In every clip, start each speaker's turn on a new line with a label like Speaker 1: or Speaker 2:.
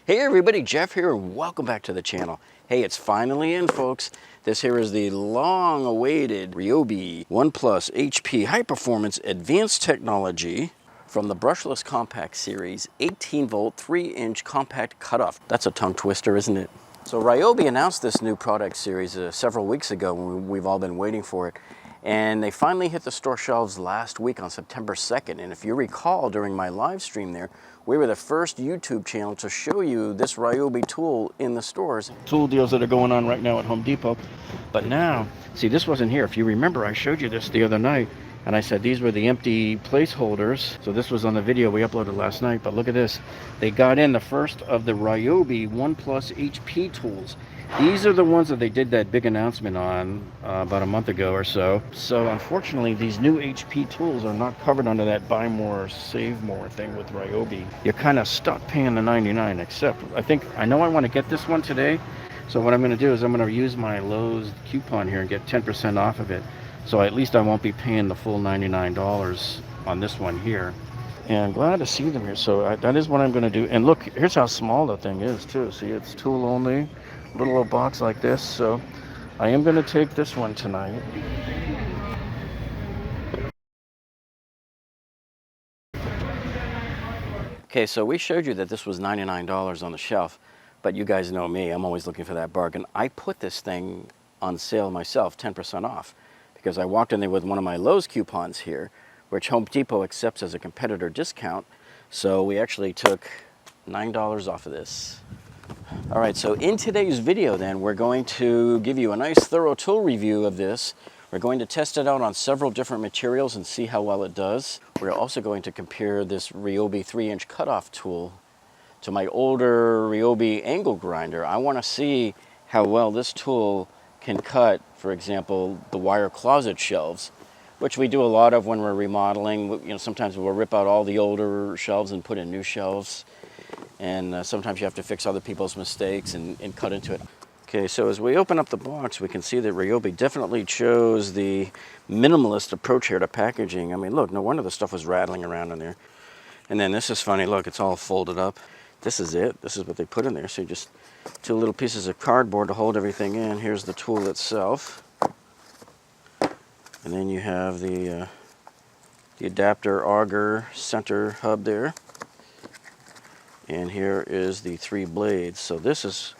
Speaker 1: Hey everybody, Jeff here, and welcome back to the channel. Hey, it's finally in, folks. This here is the long-awaited RYOBI ONE HP high-performance advanced technology from the Brushless Compact Series 18-volt 3-inch compact cutoff. That's a tongue twister, isn't it? So RYOBI announced this new product series several weeks ago, and we've all been waiting for it. And they finally hit the store shelves last week on September 2nd. And if you recall, during my live stream there, we were the first YouTube channel to show you this RYOBI tool in the stores. Tool deals that are going on right now at Home Depot. But now, see, this wasn't here. If you remember, I showed you this the other night, and I said these were the empty placeholders. So this was on the video we uploaded last night, but look at this. They got in the first of the RYOBI ONE HP tools. These are the ones that they did that big announcement on about a month ago or so. So unfortunately, these new HP tools are not covered under that buy more, save more thing with RYOBI. You're kind of stuck paying the $99, except I know I want to get this one today. So what I'm going to do is I'm going to use my Lowe's coupon here and get 10% off of it. So at least I won't be paying the full $99 on this one here. And glad to see them here. So that is what I'm going to do. And look, here's how small the thing is too. See, it's tool only. Little box like this. So I am going to take this one tonight. Okay, so we showed you that this was $99 on the shelf, but you guys know me, I'm always looking for that bargain. I put this thing on sale myself, 10% off, because I walked in there with one of my Lowe's coupons here, which Home Depot accepts as a competitor discount. So we actually took $9 off of this. All right, so in today's video then, we're going to give you a nice thorough tool review of this. We're going to test it out on several different materials and see how well it does. We're also going to compare this RYOBI 3-inch cutoff tool to my older RYOBI angle grinder. I want to see how well this tool can cut, for example, the wire closet shelves, which we do a lot of when we're remodeling. You know, sometimes we'll rip out all the older shelves and put in new shelves. And sometimes you have to fix other people's mistakes and cut into it. Okay, so as we open up the box, we can see that RYOBI definitely chose the minimalist approach here to packaging. I mean, look, no wonder the stuff was rattling around in there. And then this is funny, look, it's all folded up. This is it. This is what they put in there. So you just two little pieces of cardboard to hold everything in. Here's the tool itself. And then you have the adapter auger center hub there. And here is the 3 blades. So this is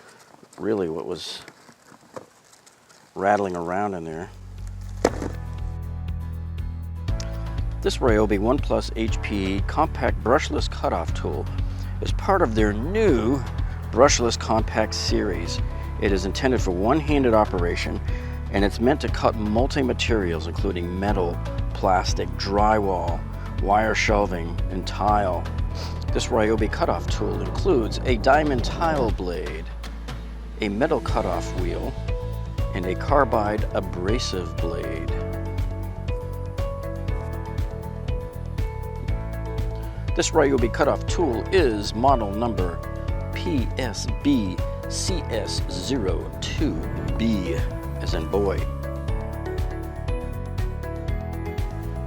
Speaker 1: really what was rattling around in there. This RYOBI ONE HP compact brushless cutoff tool is part of their new Brushless Compact Series. It is intended for one-handed operation, and it's meant to cut multi-materials including metal, plastic, drywall, wire shelving, and tile. This RYOBI cutoff tool includes a diamond tile blade, a metal cutoff wheel, and a carbide abrasive blade. This RYOBI cutoff tool is model number PSBCS02b, as in boy.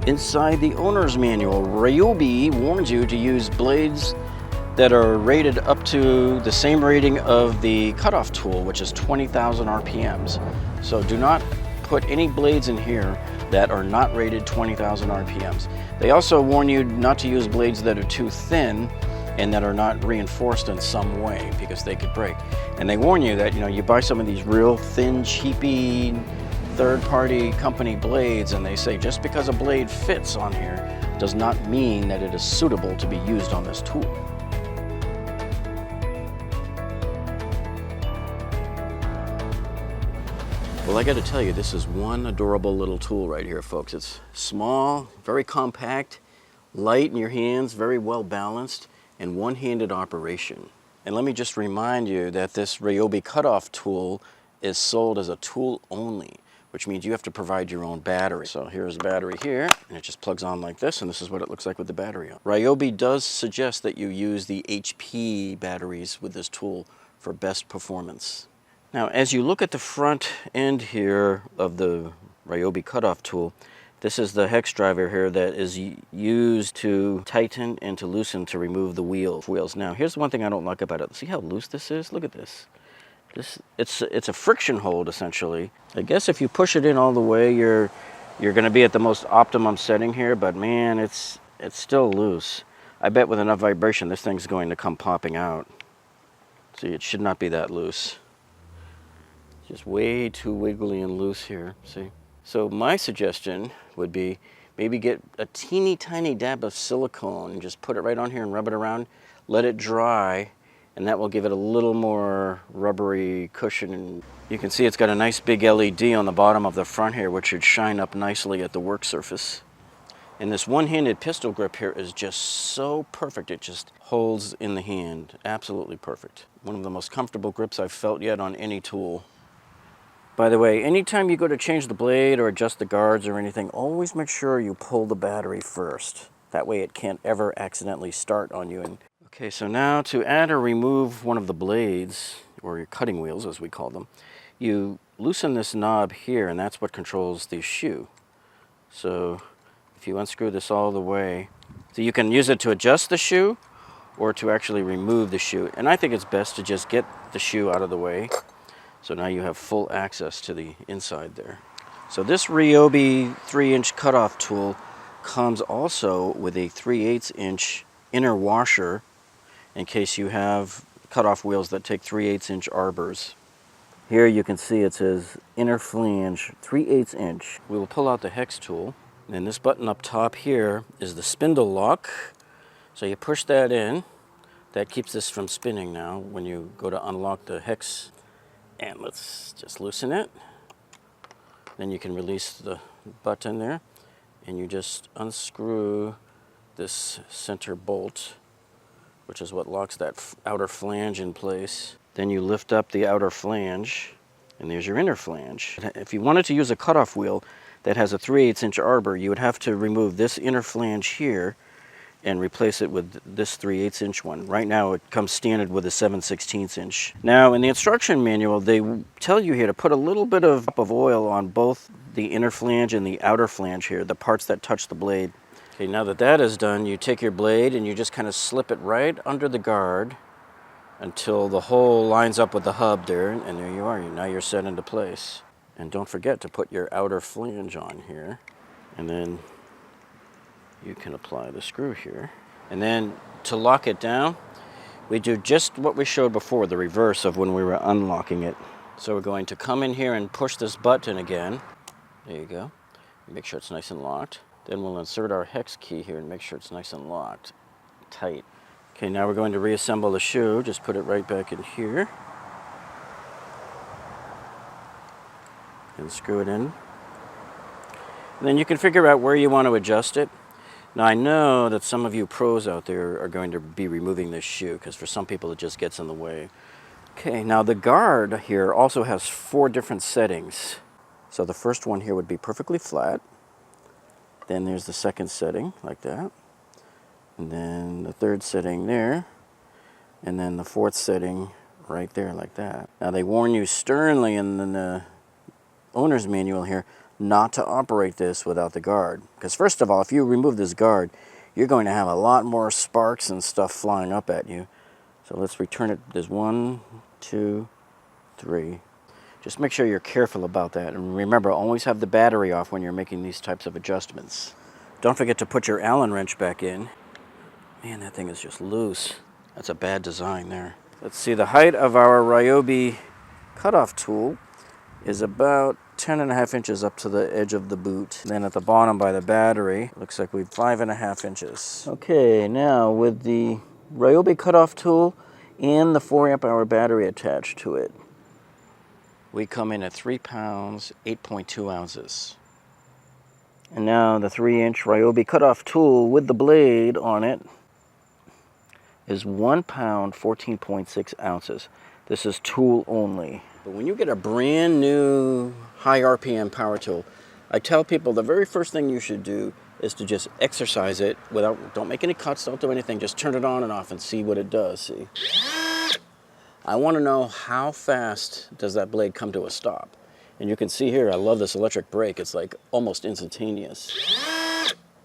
Speaker 1: Inside the owner's manual, RYOBI warns you to use blades that are rated up to the same rating of the cutoff tool, which is 20,000 RPMs. So do not put any blades in here that are not rated 20,000 RPMs. They also warn you not to use blades that are too thin and that are not reinforced in some way, because they could break. And they warn you that, you buy some of these real thin, cheapy, third-party company blades, and they say just because a blade fits on here does not mean that it is suitable to be used on this tool. Well, I got to tell you, this is one adorable little tool right here, folks. It's small, very compact, light in your hands, very well balanced, and one-handed operation. And let me just remind you that this RYOBI cutoff tool is sold as a tool only, which means you have to provide your own battery. So here's the battery here, and it just plugs on like this, and this is what it looks like with the battery on. RYOBI does suggest that you use the HP batteries with this tool for best performance. Now, as you look at the front end here of the RYOBI cutoff tool, This is the hex driver here that is used to tighten and to loosen to remove the wheels. Now, here's one thing I don't like about it. See how loose this is? Look at this. It's a friction hold, essentially. I guess if you push it in all the way, you're going to be at the most optimum setting here, but man, it's still loose. I bet with enough vibration, this thing's going to come popping out. See, it should not be that loose. Just way too wiggly and loose here, see? So my suggestion would be maybe get a teeny tiny dab of silicone and just put it right on here and rub it around, let it dry, and that will give it a little more rubbery cushion. And you can see it's got a nice big LED on the bottom of the front here, which should shine up nicely at the work surface. And this one-handed pistol grip here is just so perfect. It just holds in the hand, absolutely perfect. One of the most comfortable grips I've felt yet on any tool. By the way, anytime you go to change the blade or adjust the guards or anything, always make sure you pull the battery first. That way it can't ever accidentally start on you. Okay, so now to add or remove one of the blades, or your cutting wheels as we call them, you loosen this knob here, and that's what controls the shoe. So if you unscrew this all the way, so you can use it to adjust the shoe or to actually remove the shoe. And I think it's best to just get the shoe out of the way. So now you have full access to the inside there. So this Ryobi 3-inch cutoff tool comes also with a 3/8 inch inner washer in case you have cutoff wheels that take 3/8 inch arbors. Here you can see it says inner flange 3/8 inch. We will pull out the hex tool, and this button up top here is the spindle lock. So you push that in. That keeps this from spinning now when you go to unlock the hex. And let's just loosen it. Then you can release the button there, and you just unscrew this center bolt, which is what locks that outer flange in place. Then you lift up the outer flange, and there's your inner flange. If you wanted to use a cutoff wheel that has a 3/8 inch arbor, you would have to remove this inner flange here and replace it with this 3/8 inch one. Right now it comes standard with a 7/16 inch. Now in the instruction manual, they tell you here to put a little bit of oil on both the inner flange and the outer flange here, the parts that touch the blade. Okay, now that that is done, you take your blade and you just kind of slip it right under the guard until the hole lines up with the hub there, and there you are. Now you're set into place. And don't forget to put your outer flange on here, and then you can apply the screw here. And then to lock it down, we do just what we showed before, the reverse of when we were unlocking it. So we're going to come in here and push this button again. There you go. Make sure it's nice and locked. Then we'll insert our hex key here and make sure it's nice and locked, tight. Okay, now we're going to reassemble the shoe. Just put it right back in here. And screw it in. And then you can figure out where you want to adjust it. Now I know that some of you pros out there are going to be removing this shoe because for some people it just gets in the way. Okay, now the guard here also has 4 different settings. So the first one here would be perfectly flat. Then there's the second setting, like that. And then the third setting there. And then the fourth setting right there, like that. Now they warn you sternly in the owner's manual here not to operate this without the guard. Because first of all, if you remove this guard, you're going to have a lot more sparks and stuff flying up at you. So let's return it. There's 1, 2, 3. Just make sure you're careful about that. And remember, always have the battery off when you're making these types of adjustments. Don't forget to put your Allen wrench back in. Man, that thing is just loose. That's a bad design there. Let's see, the height of our Ryobi cutoff tool is about 10.5 inches up to the edge of the boot. Then at the bottom by the battery, looks like we've 5.5 inches. Okay, now with the Ryobi cutoff tool and the 4-amp-hour battery attached to it, we come in at 3 pounds, 8.2 ounces. And now the 3-inch Ryobi cutoff tool with the blade on it is 1 pound, 14.6 ounces. This is tool only. But when you get a brand new high RPM power tool, I tell people the very first thing you should do is to just exercise it don't make any cuts, don't do anything, just turn it on and off and see what it does, see? I want to know how fast does that blade come to a stop. And you can see here, I love this electric brake. It's like almost instantaneous.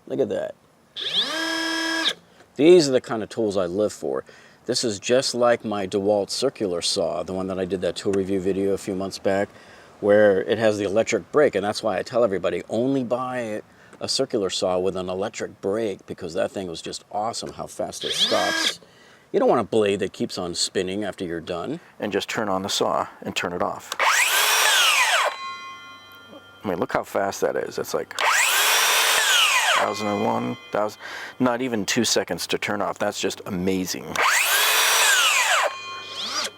Speaker 1: Look at that. These are the kind of tools I live for. This is just like my DeWalt circular saw, the one that I did that tool review video a few months back, where it has the electric brake. And that's why I tell everybody, only buy a circular saw with an electric brake, because that thing was just awesome how fast it stops. You don't want a blade that keeps on spinning after you're done. And just turn on the saw and turn it off. I mean, look how fast that is. It's like 1001, 1000, not even 2 seconds to turn off. That's just amazing.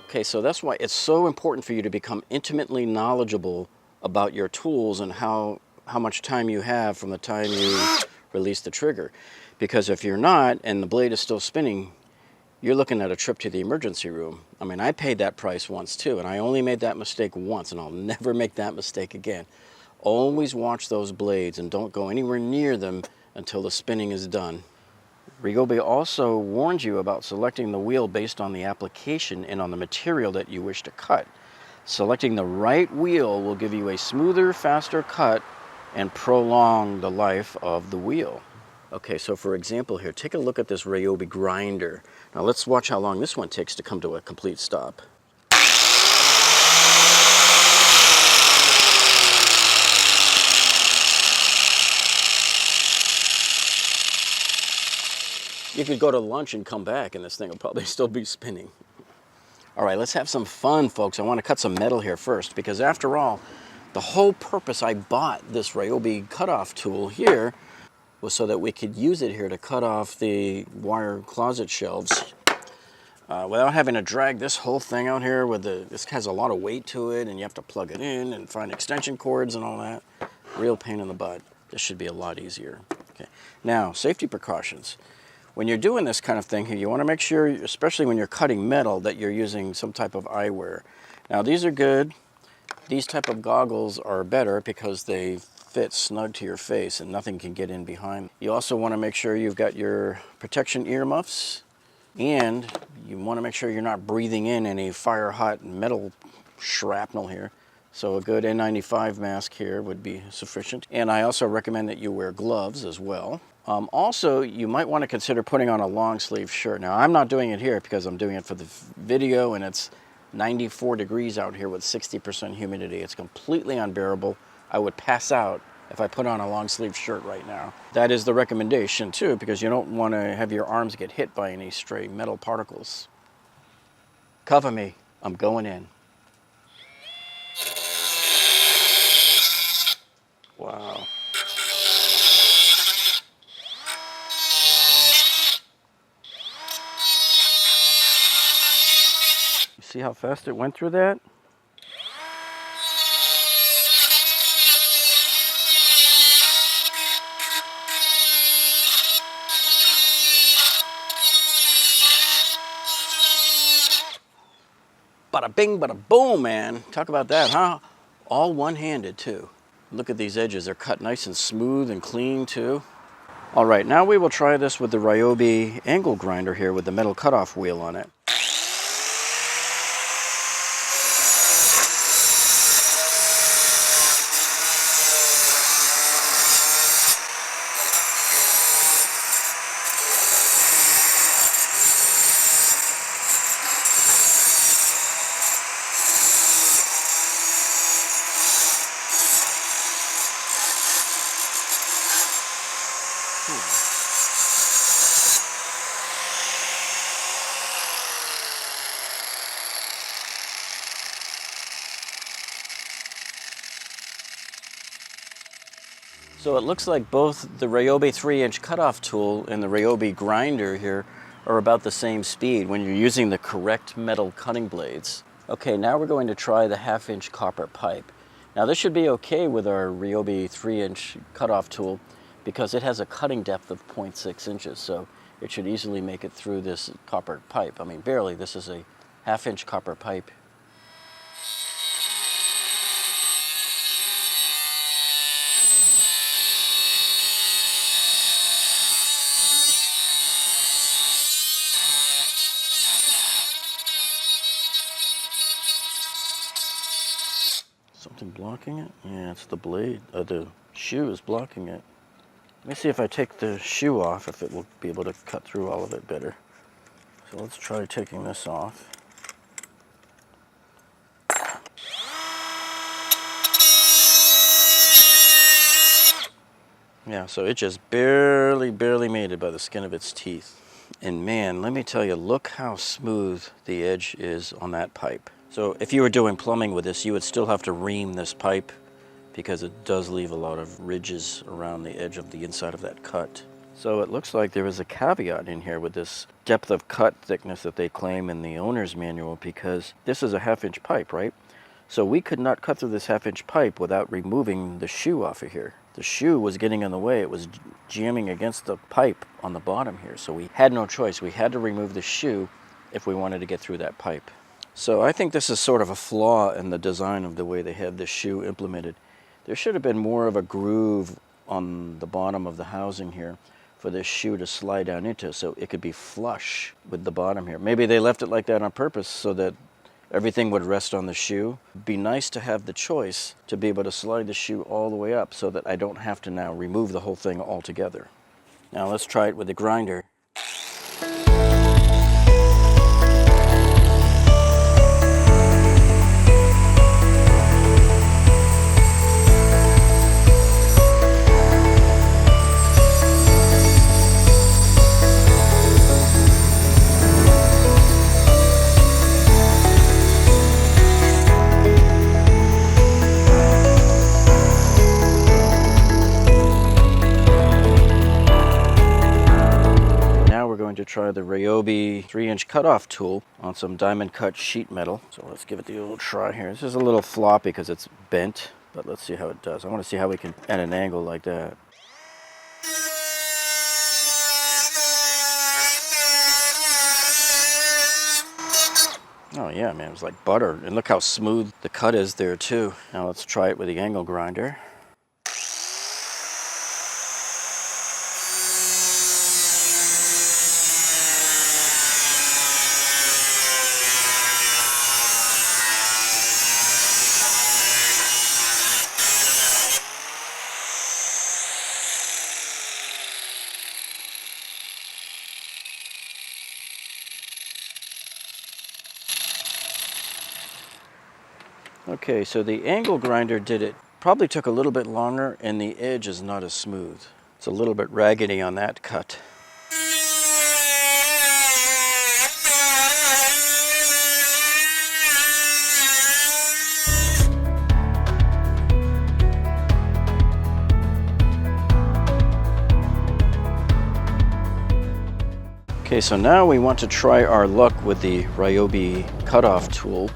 Speaker 1: Okay, so that's why it's so important for you to become intimately knowledgeable about your tools and how much time you have from the time you release the trigger. Because if you're not, and the blade is still spinning, you're looking at a trip to the emergency room. I mean, I paid that price once too, and I only made that mistake once, and I'll never make that mistake again. Always watch those blades and don't go anywhere near them until the spinning is done. Ryobi also warns you about selecting the wheel based on the application and on the material that you wish to cut. Selecting the right wheel will give you a smoother, faster cut and prolong the life of the wheel. Okay, so for example here, take a look at this Ryobi grinder. Now let's watch how long this one takes to come to a complete stop. You could go to lunch and come back and this thing will probably still be spinning. All right, let's have some fun, folks. I want to cut some metal here first, because after all, the whole purpose I bought this Ryobi cutoff tool here was so that we could use it here to cut off the wire closet shelves without having to drag this whole thing out here with this has a lot of weight to it, and you have to plug it in and find extension cords and all that. Real pain in the butt. This should be a lot easier. Okay. Now, safety precautions. When you're doing this kind of thing here, you want to make sure, especially when you're cutting metal, that you're using some type of eyewear. Now, these are good. These type of goggles are better because they fit snug to your face and nothing can get in behind. You also want to make sure you've got your protection earmuffs, and you want to make sure you're not breathing in any fire-hot metal shrapnel here. So a good N95 mask here would be sufficient. And I also recommend that you wear gloves as well. Also, you might want to consider putting on a long sleeve shirt. Now, I'm not doing it here because I'm doing it for the video, and it's 94 degrees out here with 60% humidity. It's completely unbearable. I would pass out if I put on a long sleeve shirt right now. That is the recommendation too, because you don't want to have your arms get hit by any stray metal particles. Cover me, I'm going in. Wow. You see how fast it went through that? Bada bing, bada boom, man. Talk about that, huh? All one-handed too. Look at these edges, they're cut nice and smooth and clean too. All right, now we will try this with the Ryobi angle grinder here with the metal cutoff wheel on it. So it looks like both the Ryobi 3-inch cutoff tool and the Ryobi grinder here are about the same speed when you're using the correct metal cutting blades. Okay, now we're going to try the 1/2-inch copper pipe. Now this should be okay with our Ryobi 3-inch cutoff tool because it has a cutting depth of 0.6 inches, so it should easily make it through this copper pipe. I mean, barely. This is a 1/2-inch copper pipe. Something blocking it? Yeah, it's the blade. The shoe is blocking it. Let me see if I take the shoe off, if it will be able to cut through all of it better. So let's try taking this off. Yeah, so it just barely made it by the skin of its teeth. And man, let me tell you, look how smooth the edge is on that pipe. So if you were doing plumbing with this, you would still have to ream this pipe because it does leave a lot of ridges around the edge of the inside of that cut. So it looks like there is a caveat in here with this depth of cut thickness that they claim in the owner's manual, because this is a 1/2 inch pipe, right? So we could not cut through this 1/2 inch pipe without removing the shoe off of here. The shoe was getting in the way. It was jamming against the pipe on the bottom here. So we had no choice. We had to remove the shoe if we wanted to get through that pipe. So I think this is sort of a flaw in the design of the way they have this shoe implemented. There should have been more of a groove on the bottom of the housing here for this shoe to slide down into, so it could be flush with the bottom here. Maybe they left it like that on purpose so that everything would rest on the shoe. It'd be nice to have the choice to be able to slide the shoe all the way up so that I don't have to now remove the whole thing altogether. Now let's try it with the grinder. To try the Ryobi 3-inch cutoff tool on some diamond cut sheet metal. So let's give it the old try here. This is a little floppy because it's bent, but let's see how it does. I want to see how we can at an angle like that. Oh yeah, man, it's like butter. And look how smooth the cut is there too. Now let's try it with the angle grinder. Okay, so the angle grinder did it. Probably took a little bit longer, and the edge is not as smooth. It's a little bit raggedy on that cut. Okay, so now we want to try our luck with the Ryobi cutoff tool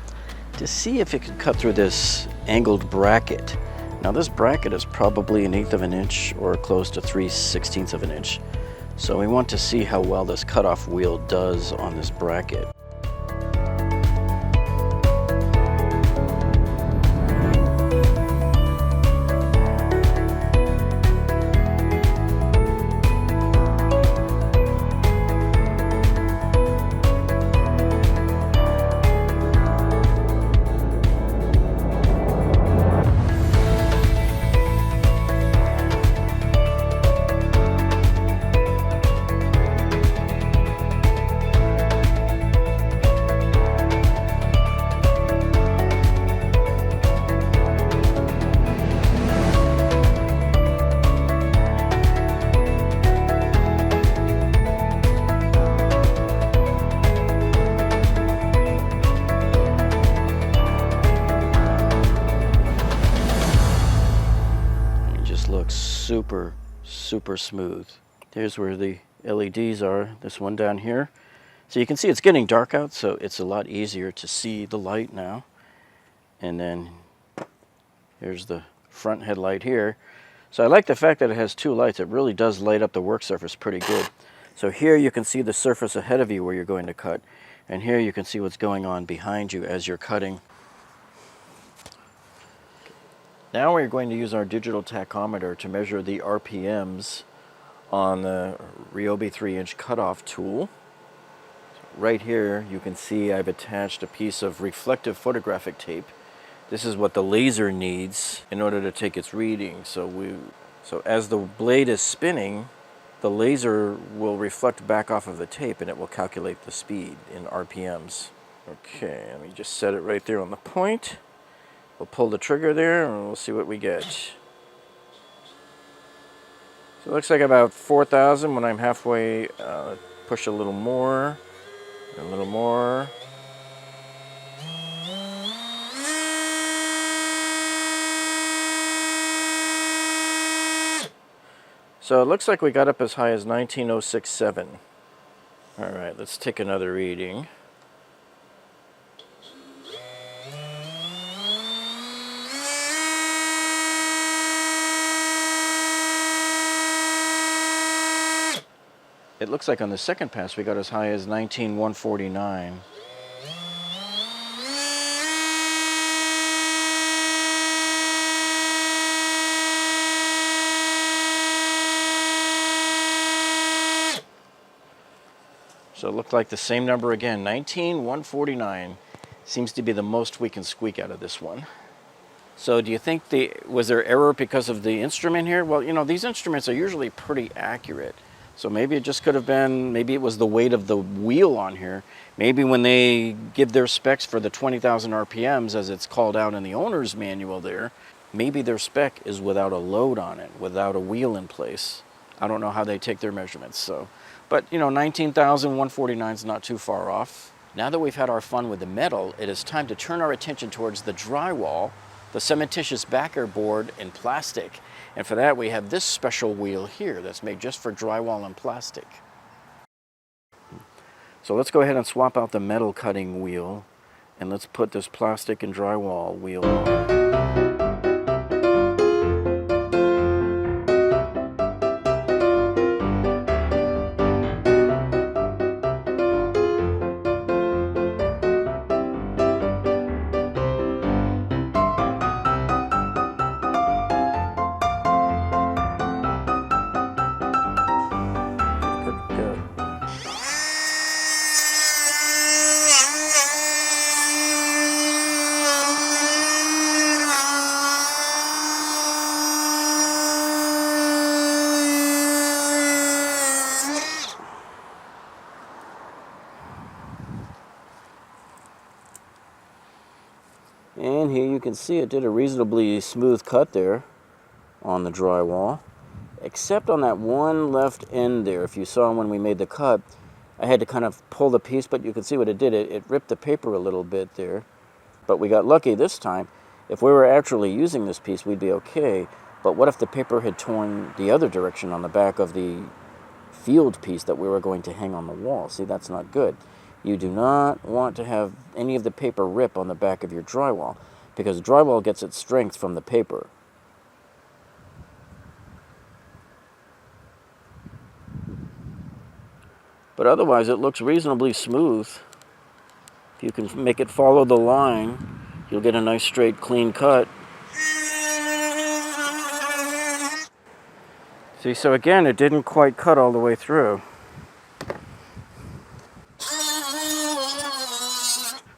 Speaker 1: to see if it can cut through this angled bracket. Now this bracket is probably 1/8 of an inch or close to 3/16 of an inch. So we want to see how well this cutoff wheel does on this bracket. Super smooth. There's where the LEDs are, this one down here. So you can see it's getting dark out, so it's a lot easier to see the light now. And then here's the front headlight here. So I like the fact that it has 2 lights. It really does light up the work surface pretty good. So here you can see the surface ahead of you where you're going to cut, and here you can see what's going on behind you as you're cutting. Now we're going to use our digital tachometer to measure the RPMs on the Ryobi 3-inch cutoff tool. Right here you can see I've attached a piece of reflective photographic tape. This is what the laser needs in order to take its reading. So as the blade is spinning, the laser will reflect back off of the tape and it will calculate the speed in RPMs. Okay, let me just set it right there on the point. We'll pull the trigger there and we'll see what we get. So it looks like about 4,000 when I'm halfway, push a little more, a little more. So it looks like we got up as high as 19,067. All right, let's take another reading. It looks like on the second pass we got as high as 19,149. So it looked like the same number again, 19,149. Seems to be the most we can squeak out of this one. So do you think was there error because of the instrument here? Well, you know, these instruments are usually pretty accurate. So maybe it just could have been, maybe it was the weight of the wheel on here. Maybe when they give their specs for the 20,000 RPMs, as it's called out in the owner's manual there, maybe their spec is without a load on it, without a wheel in place. I don't know how they take their measurements. So, but you know, 19,149 is not too far off. Now that we've had our fun with the metal, it is time to turn our attention towards the drywall, the cementitious backer board in plastic. And for that, we have this special wheel here that's made just for drywall and plastic. So let's go ahead and swap out the metal cutting wheel, and let's put this plastic and drywall wheel on. And here you can see it did a reasonably smooth cut there on the drywall, except on that one left end there. If you saw when we made the cut, I had to kind of pull the piece, but you can see what it did. It ripped the paper a little bit there, but we got lucky this time. If we were actually using this piece, we'd be okay, but what if the paper had torn the other direction on the back of the field piece that we were going to hang on the wall? See, that's not good. You do not want to have any of the paper rip on the back of your drywall, because drywall gets its strength from the paper. But otherwise it looks reasonably smooth. If you can make it follow the line, you'll get a nice straight clean cut. See, so again, it didn't quite cut all the way through.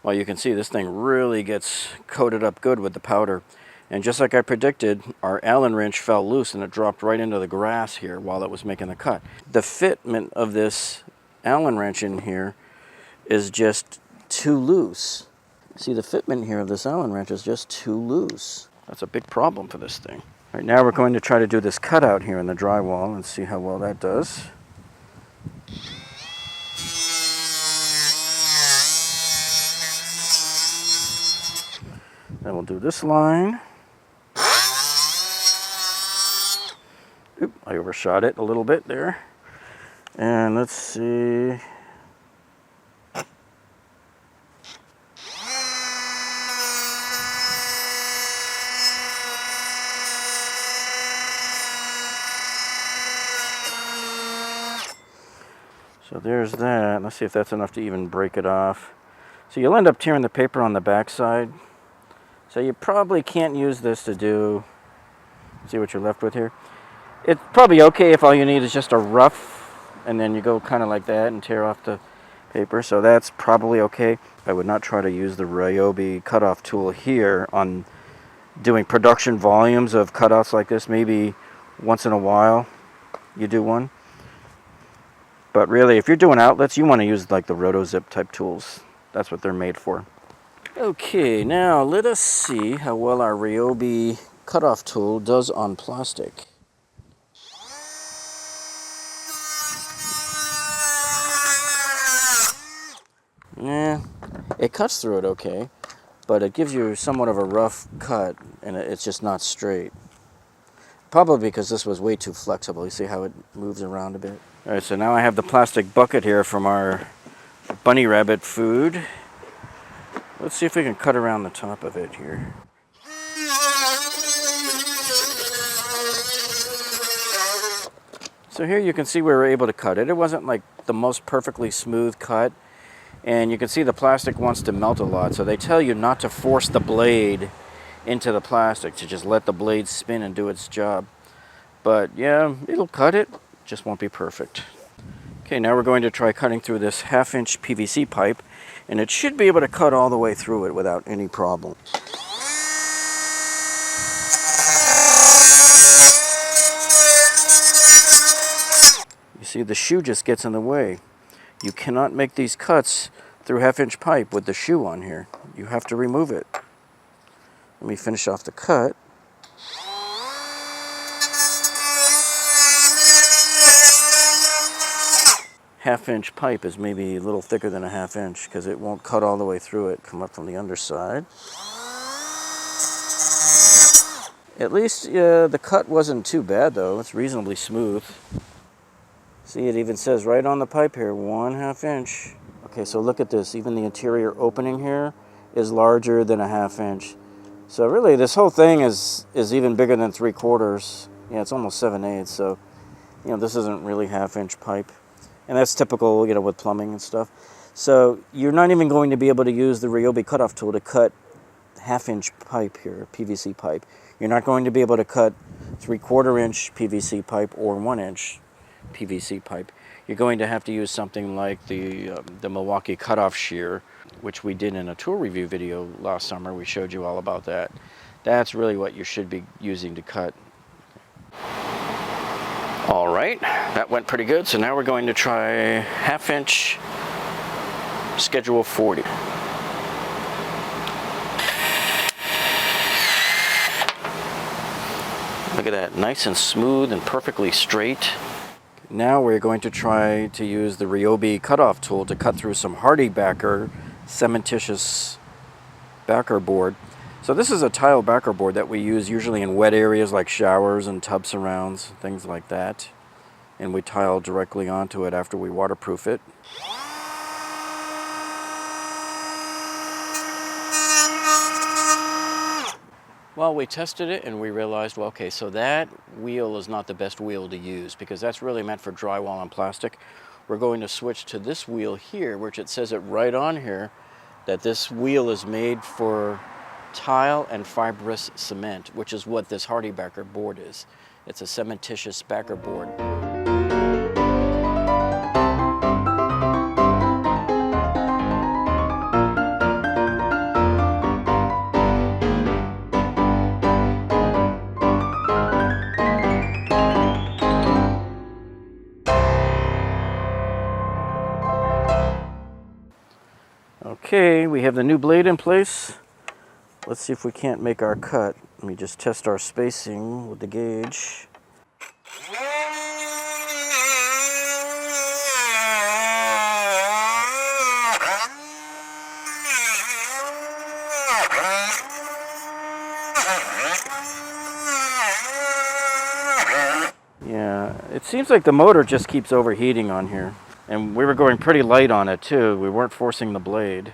Speaker 1: Well, you can see this thing really gets coated up good with the powder. And just like I predicted, our Allen wrench fell loose and it dropped right into the grass here while it was making the cut. The fitment of this Allen wrench in here is just too loose. See, the fitment here of this Allen wrench is just too loose. That's a big problem for this thing. All right, now we're going to try to do this cutout here in the drywall and see how well that does. Then we'll do this line. Oop, I overshot it a little bit there. And let's see. So there's that. Let's see if that's enough to even break it off. So you'll end up tearing the paper on the back side. So you probably can't use this to do, see what you're left with here. It's probably okay if all you need is just a rough, and then you go kind of like that and tear off the paper, so that's probably okay. I would not try to use the Ryobi cutoff tool here on doing production volumes of cutoffs like this. Maybe once in a while you do one. But really, if you're doing outlets, you want to use like the RotoZip type tools. That's what they're made for. Okay, now let us see how well our Ryobi cutoff tool does on plastic. Yeah, it cuts through it okay, but it gives you somewhat of a rough cut, and it's just not straight. Probably because this was way too flexible. You see how it moves around a bit? All right, so now I have the plastic bucket here from our bunny rabbit food. Let's see if we can cut around the top of it here. So here you can see we were able to cut it. It wasn't like the most perfectly smooth cut. And you can see the plastic wants to melt a lot. So they tell you not to force the blade into the plastic, to just let the blade spin and do its job. But yeah, it'll cut it, just won't be perfect. Okay, now we're going to try cutting through this 1/2-inch PVC pipe, and it should be able to cut all the way through it without any problem. You see, the shoe just gets in the way. You cannot make these cuts through 1/2-inch pipe with the shoe on here. You have to remove it. Let me finish off the cut. Half-inch pipe is maybe a little thicker than a 1/2 inch because it won't cut all the way through it. Come up from the underside. At least the cut wasn't too bad though. It's reasonably smooth. See, it even says right on the pipe here, 1/2 inch. Okay, so look at this. Even the interior opening here is larger than a 1/2 inch. So really, this whole thing is even bigger than 3/4. Yeah, it's almost 7/8. So, this isn't really 1/2 inch pipe. And that's typical, with plumbing and stuff. So you're not even going to be able to use the Ryobi cutoff tool to cut 1/2 inch pipe here, PVC pipe. You're not going to be able to cut 3/4 inch PVC pipe or 1 inch PVC pipe. You're going to have to use something like the Milwaukee cutoff shear, which we did in a tool review video last summer. We showed you all about that. That's really what you should be using to cut. All right, that went pretty good. So now we're going to try 1/2 inch schedule 40. Look at that, nice and smooth and perfectly straight. Now we're going to try to use the Ryobi cutoff tool to cut through some Hardibacker cementitious backer board. So this is a tile backer board that we use usually in wet areas like showers and tub surrounds, things like that. And we tile directly onto it after we waterproof it. Well, we tested it and we realized, well, okay, so that wheel is not the best wheel to use because that's really meant for drywall and plastic. We're going to switch to this wheel here, which it says it right on here that this wheel is made for tile and fibrous cement, which is what this Hardibacker board is. It's a cementitious backer board. Okay, we have the new blade in place. Let's see if we can't make our cut. Let me just test our spacing with the gauge. Yeah, it seems like the motor just keeps overheating on here. And we were going pretty light on it too. We weren't forcing the blade.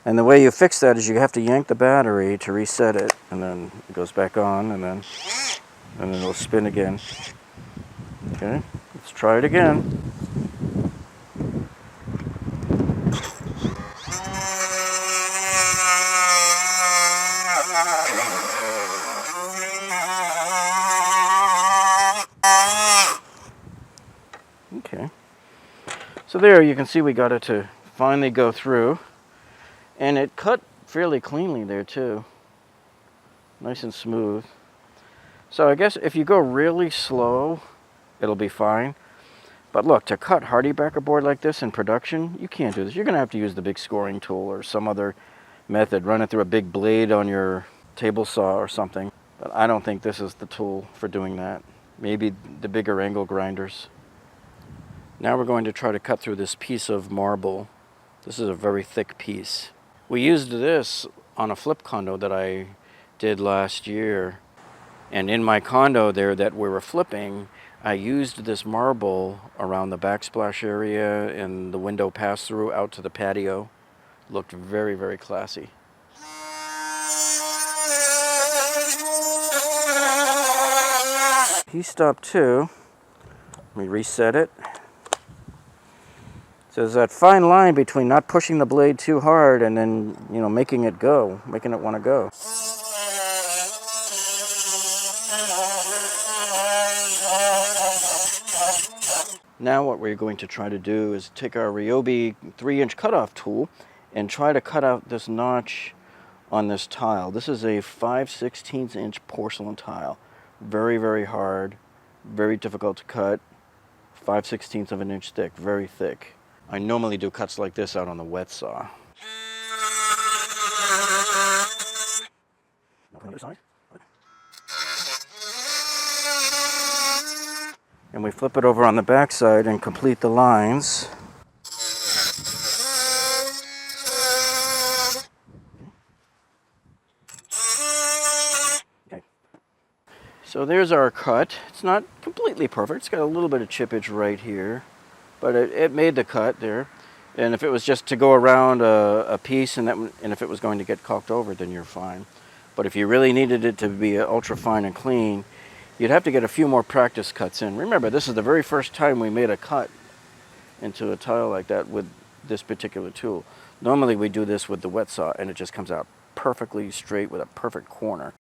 Speaker 1: And the way you fix that is you have to yank the battery to reset it, and then it goes back on, and then it'll spin again. Okay, let's try it again. Okay. So there you can see we got it to finally go through, and it cut fairly cleanly there too. Nice and smooth. So I guess if you go really slow, it'll be fine. But look, to cut Hardibacker board like this in production, you can't do this. You're going to have to use the big scoring tool or some other method. Run it through a big blade on your table saw or something. But I don't think this is the tool for doing that. Maybe the bigger angle grinders. Now we're going to try to cut through this piece of marble. This is a very thick piece. We used this on a flip condo that I did last year. And in my condo there that we were flipping, I used this marble around the backsplash area and the window pass-through out to the patio. Looked very, very classy. He stopped too. Let me reset it. So there's that fine line between not pushing the blade too hard and then, you know, making it go, making it want to go. Now what we're going to try to do is take our Ryobi 3-inch cutoff tool and try to cut out this notch on this tile. This is a 5/16 inch porcelain tile. Very, very hard, very difficult to cut. 5/16 of an inch thick, very thick. I normally do cuts like this out on the wet saw. And we flip it over on the back side and complete the lines. Okay. So there's our cut. It's not completely perfect. It's got a little bit of chippage right here, but it made the cut there. And if it was just to go around a piece and if it was going to get caulked over, then you're fine. But if you really needed it to be ultra fine and clean, you'd have to get a few more practice cuts in. Remember, this is the very first time we made a cut into a tile like that with this particular tool. Normally we do this with the wet saw and it just comes out perfectly straight with a perfect corner.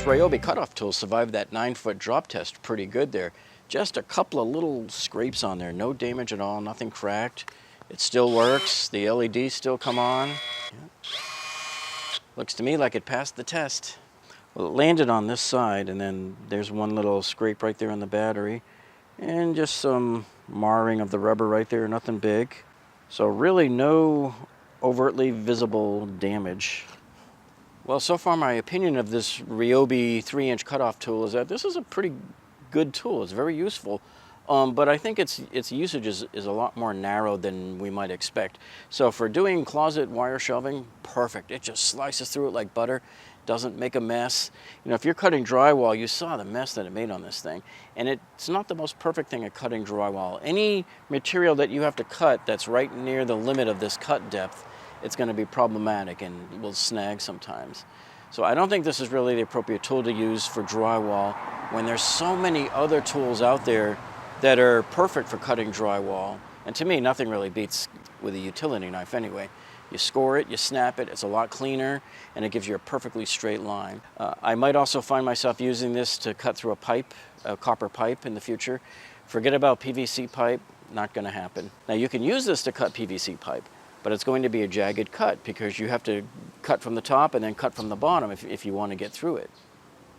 Speaker 1: Ryobi cutoff tool survived that 9-foot drop test pretty good there. Just a couple of little scrapes on there, no damage at all, nothing cracked. It still works, the LEDs still come on. Yeah. Looks to me like it passed the test. Well, it landed on this side and then there's one little scrape right there on the battery and just some marring of the rubber right there, nothing big. So really no overtly visible damage. Well, so far my opinion of this Ryobi 3-inch cutoff tool is that this is a pretty good tool. It's very useful, but I think its usage is a lot more narrow than we might expect. So for doing closet wire shelving, perfect. It just slices through it like butter, doesn't make a mess. You know, if you're cutting drywall, you saw the mess that it made on this thing. And it's not the most perfect thing at cutting drywall. Any material that you have to cut that's right near the limit of this cut depth, it's going to be problematic and will snag sometimes. So I don't think this is really the appropriate tool to use for drywall when there's so many other tools out there that are perfect for cutting drywall. And to me, nothing really beats with a utility knife anyway. You score it, you snap it, it's a lot cleaner, and it gives you a perfectly straight line. I might also find myself using this to cut through a pipe, a copper pipe in the future. Forget about PVC pipe, not going to happen. Now you can use this to cut PVC pipe, but it's going to be a jagged cut because you have to cut from the top and then cut from the bottom if you want to get through it.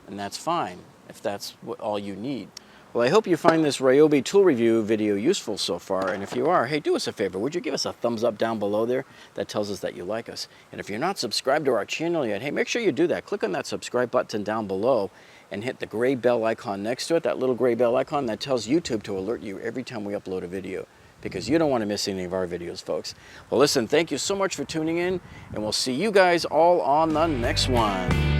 Speaker 1: And that's fine if that's all you need. Well, I hope you find this Ryobi tool review video useful so far, and if you are, hey, do us a favor. Would you give us a thumbs up down below there? That tells us that you like us. And if you're not subscribed to our channel yet, hey, make sure you do that. Click on that subscribe button down below and hit the gray bell icon next to it, that little gray bell icon that tells YouTube to alert you every time we upload a video, because you don't want to miss any of our videos, folks. Well, listen, thank you so much for tuning in, and we'll see you guys all on the next one.